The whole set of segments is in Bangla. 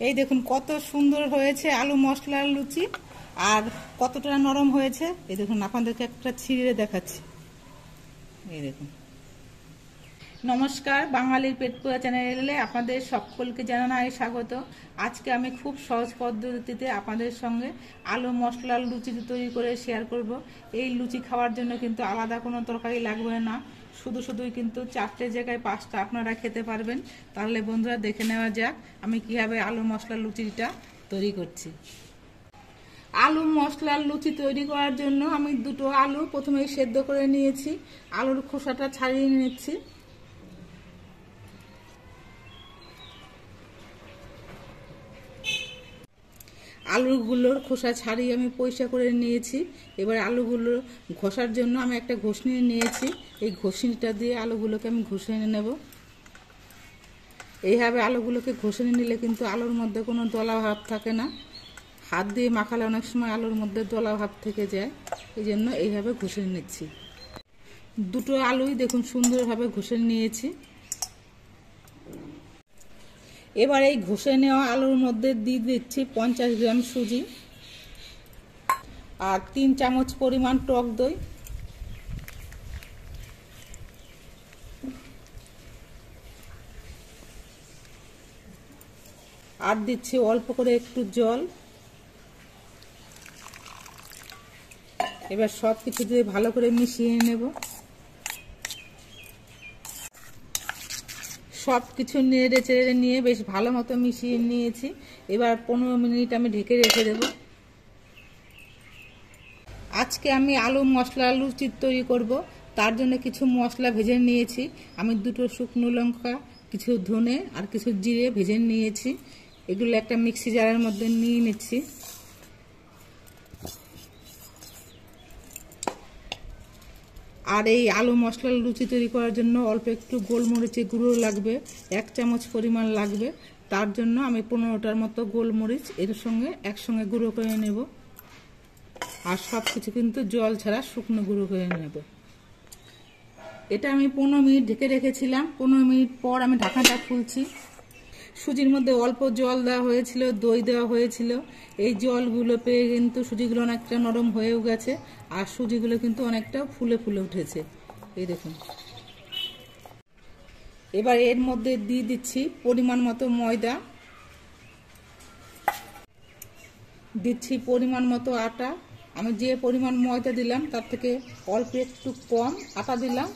এই দেখুন কত সুন্দর হয়েছে আলু মশলার লুচি, আর কতটা নরম হয়েছে। এই দেখুন আপনাদেরকে একটা ছিঁড়ে দেখাচ্ছি। এই দেখুন। নমস্কার, বাঙালির পেট পোড়া চ্যানেলে আপনাদের সকলকে জানাই স্বাগত। আজকে আমি খুব সহজ পদ্ধতিতে আপনাদের সঙ্গে আলু মশলার লুচি তৈরি করে শেয়ার করব। এই লুচি খাওয়ার জন্য কিন্তু আলাদা কোনো তরকারি লাগবে না, শুধুই কিন্তু 4টে জায়গায় 5টা আপনারা খেতে পারবেন। তাহলে বন্ধুরা দেখে নেওয়া যাক আমি কিভাবে আলু মশলার লুচিটা তৈরি করছি। আলু মশলার লুচি তৈরি করার জন্য আমি 2টো আলু প্রথমেই সেদ্ধ করে নিয়েছি। আলুর খোসাটা ছাড়িয়ে নিচ্ছি। আলুগুলোর খোসা ছাড়িয়ে আমি পরিষ্কার করে নিয়েছি। এবার আলুগুলো ঘষার জন্য আমি একটা ঘষনি নিয়েছি। এই ঘষনিটা দিয়ে আলুগুলোকে আমি ঘষে নেব। এইভাবে আলুগুলোকে ঘষে নিলে কিন্তু আলুর মধ্যে কোনো দলা ভাব থাকে না। হাত দিয়ে মাখালে অনেক সময় আলুর মধ্যে দলা ভাব থেকে যায়, এই জন্য এইভাবে ঘষে নিচ্ছি। 2টো আলুই দেখুন সুন্দরভাবে ঘষে নিয়েছি। এবার এই ঘষে নেওয়া আলুর মধ্যে দিয়ে দিচ্ছি 50 গ্রাম সুজি আর 3 চামচ পরিমাণ টক দই, আর দিচ্ছি অল্প করে একটু জল। এবার সব কিছু দিয়ে ভালো করে মিশিয়ে নেব। সব কিছু নেড়ে চেড়ে নিয়ে বেশ ভালো মতো মিশিয়ে নিয়েছি। এবার 15 মিনিট আমি ঢেকে রেখে দেব। আজকে আমি আলু মশলা লুচি তৈরি করব, তার জন্য কিছু মশলা ভেজে নিয়েছি। আমি 2টো শুকনো লঙ্কা, কিছু ধনে আর কিছু জিরে ভেজে নিয়েছি। এগুলো একটা মিক্সি জারের মধ্যে নিয়ে নিচ্ছি। আর এই আলু মশলার লুচি তৈরি করার জন্য অল্প একটু গোলমরিচের গুঁড়ো লাগবে, 1 চামচ পরিমাণ লাগবে। তার জন্য আমি 15টার মতো গোলমরিচ এর সঙ্গে একসঙ্গে গুঁড়ো করে নেব। আর সব কিছু কিন্তু জল ছাড়া শুকনো গুঁড়ো করে নেব। এটা আমি 15 মিনিট ঢেকে রেখেছিলাম। 15 মিনিট পর আমি ঢাকনাটা খুলছি। সুজির মধ্যে অল্প জল দেওয়া হয়েছিল, দই দেওয়া হয়েছিল। এই জলগুলো পেয়ে কিন্তু সুজিগুলো অনেকটা নরম হয়েও গেছে, আর সুজিগুলো কিন্তু অনেকটা ফুলে ফুলে উঠেছে। এই দেখুন। এবার এর মধ্যে দিয়ে দিচ্ছি পরিমাণ মতো ময়দা, দিচ্ছি পরিমাণ মতো আটা। আমি যে পরিমাণ ময়দা দিলাম তার থেকে অল্প একটু কম আটা দিলাম।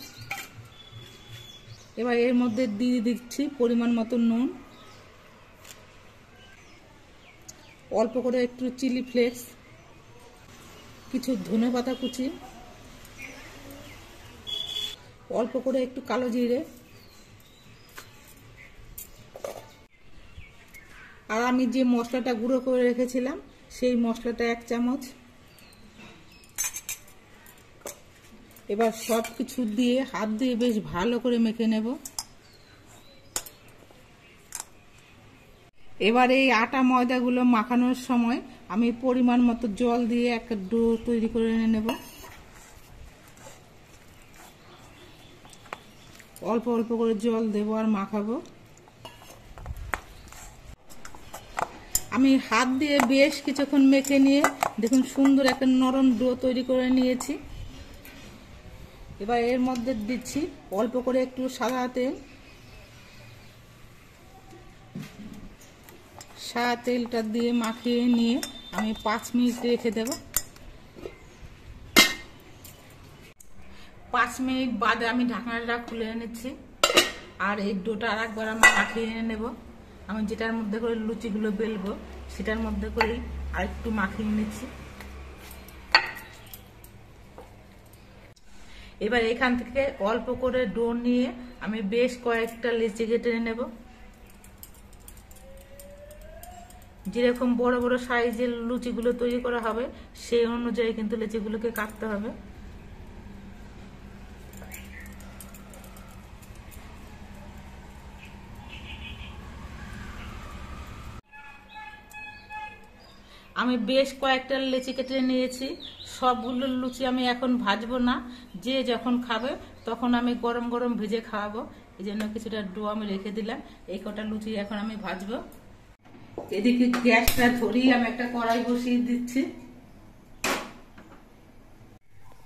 এবার এর মধ্যে দিয়ে দিচ্ছি পরিমাণ মতো নুন, অল্প করে একটু চিলি ফ্লেক্স, কিছু ধনেপাতা কুচি, অল্প করে একটু কালো জিরে, আর আমি যে মশলাটা গুঁড়ো করে রেখেছিলাম সেই মশলাটা 1 চামচ। এবার সব কিছু দিয়ে হাত দিয়ে বেশ ভালো করে মেখে নেব। এবার এই আটা ময়দাগুলো মাখানোর সময় আমি পরিমাণ মতো জল দিয়ে একটা ডো তৈরি করে নেব। অল্প অল্প করে জল দেব আর মাখাবো। আমি হাত দিয়ে বেশ কিছুক্ষণ মেখে নিয়ে দেখুন সুন্দর একটা নরম ডো তৈরি করে নিয়েছি। এবার এর মধ্যে দিচ্ছি অল্প করে একটু সাদা তেল। সাদা তেলটা দিয়ে মাখিয়ে নিয়ে আমি 5 মিনিট রেখে দেব। 5 মিনিট বাদে আমি ঢাকনাটা খুলে নিচ্ছি। আর এই ডোটা আরেকবার আমি মাখিয়ে নেব। আমি যেটার মধ্যে করে লুচিগুলো বেলবো সেটার মধ্যে করেই আরেকটু মাখিয়ে নিচ্ছি। এবার এখান থেকে অল্প করে ডো নিয়ে আমি বেশ কয়েকটা লেচি কেটে নেব। যেরকম বড় বড় সাইজের লুচিগুলো তৈরি করা হবে সেই অনুযায়ী কিন্তু লেচিগুলোকে কাটতে হবে। আমি বেশ কয়েকটা লেচি কেটে নিয়েছি। সবগুলো লুচি আমি এখন ভাজবো না, যে যখন খাবে তখন আমি গরম গরম ভেজে খাওয়াবো। এই জন্য কিছুটা ডো আমি রেখে দিলাম। এই কটা লুচি এখন আমি ভাজবো। এদিকে গ্যাসটা ধরিয়ে আমি একটা কড়াই বসিয়ে দিচ্ছি।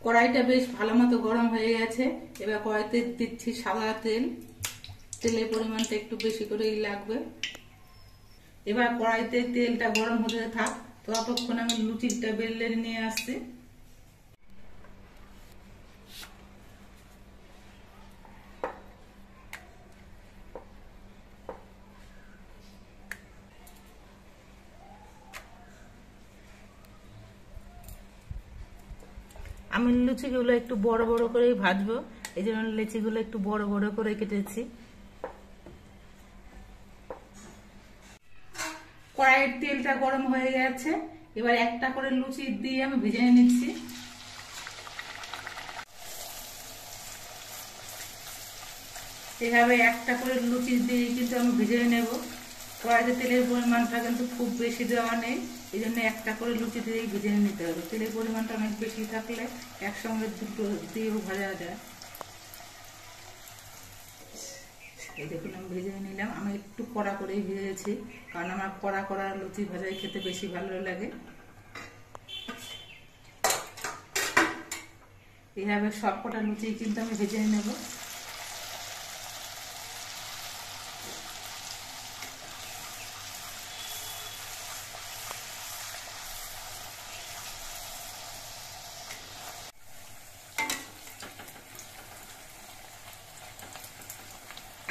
কড়াইটা বেশ ভালো মতো গরম হয়ে গেছে। এবার কড়াইতে দিচ্ছি সাদা তেল। তেলের পরিমাণটা একটু বেশি করেই লাগবে। এবার কড়াইতে তেলটা গরম হতে থাক, ততক্ষণ আমি লুচিটা বেলে নিয়ে আসছি। আমি লুচিগুলো একটু বড় বড় করেই ভাজবো, এই জন্য লুচিগুলো একটু বড় বড় করে কেটেছি। কড়াইয়ের তেলটা গরম হয়ে গেছে। এবার একটা করে লুচি দিয়ে আমি ভেজে নিচ্ছি। এভাবে একটা করে লুচি দিয়ে কিন্তু আমি ভেজে নেব। কড়াইতে তেলের পরিমাণটা কিন্তু খুব বেশি দেওয়া নেই, এই জন্য একটা করে লুচি দিয়েই ভেজে নিতে হবে। তেলের পরিমাণটা অনেক বেশি থাকলে একসঙ্গে দুটো দিয়েও ভাজা যায়। এই দেখুন আমি ভেজে নিলাম। আমি একটু কড়া করেই ভেজেছি, কারণ আমার কড়া কড়া লুচি ভাজাই খেতে বেশি ভালো লাগে। এইভাবে সবকটা লুচি কিন্তু আমি ভেজে নেব।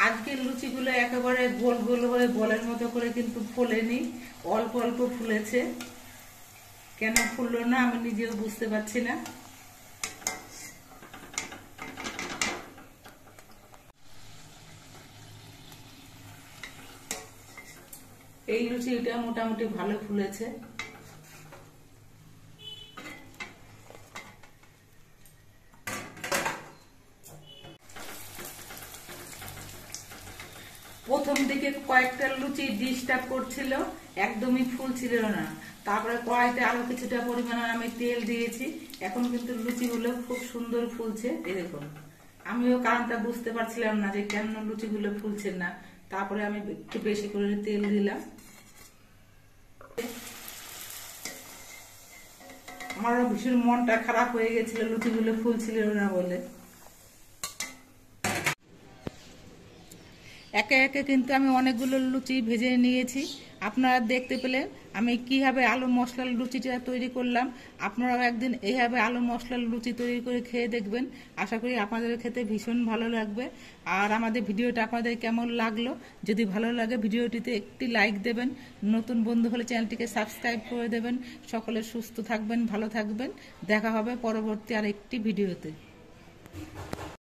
আজকের লুচিগুলো একেবারে গোল গোল হয়ে বলের মতো করে কিন্তু ফোলেনি, অল্প অল্প ফুলেছে। কেন ফুললো না আমি নিজেও বুঝতে পারছি না। এই লুচিটা মোটামুটি ভালো ফুলেছে। প্রথম দিকে কয়েকটা লুচি ডিস্টার্ব করছিল, একদমই ফুলছিল না। তারপরে কড়াইতে আরো কিছুটা পরিমাণে আমি তেল দিয়েছি, এখন কিন্তু লুচিগুলো খুব সুন্দর ফুলছে। এই দেখুন, আমিও কারণটা বুঝতে পারছিলাম না যে কেন লুচিগুলো ফুলছে না। তারপরে আমি একটু বেশি করে তেল দিলাম। আমার ভীষণ মনটা খারাপ হয়ে গেছিল লুচিগুলো ফুলছিল না বলে। একে একে কিন্তু আমি অনেকগুলো লুচি ভেজে নিয়েছি। আপনারা দেখতে পেলেন আমি কিভাবে আলু মশলার লুচিটা তৈরি করলাম। আপনারাও একদিন এইভাবে আলু মশলার লুচি তৈরি করে খেয়ে দেখবেন। আশা করি আপনাদের খেতে ভীষণ ভালো লাগবে। আর আমাদের ভিডিওটা আপনাদের কেমন লাগলো, যদি ভালো লাগে ভিডিওটিতে একটি লাইক দেবেন, নতুন বন্ধু হলে চ্যানেলটিকে সাবস্ক্রাইব করে দেবেন। সকলে সুস্থ থাকবেন, ভালো থাকবেন। দেখা হবে পরবর্তী আরেকটি ভিডিওতে।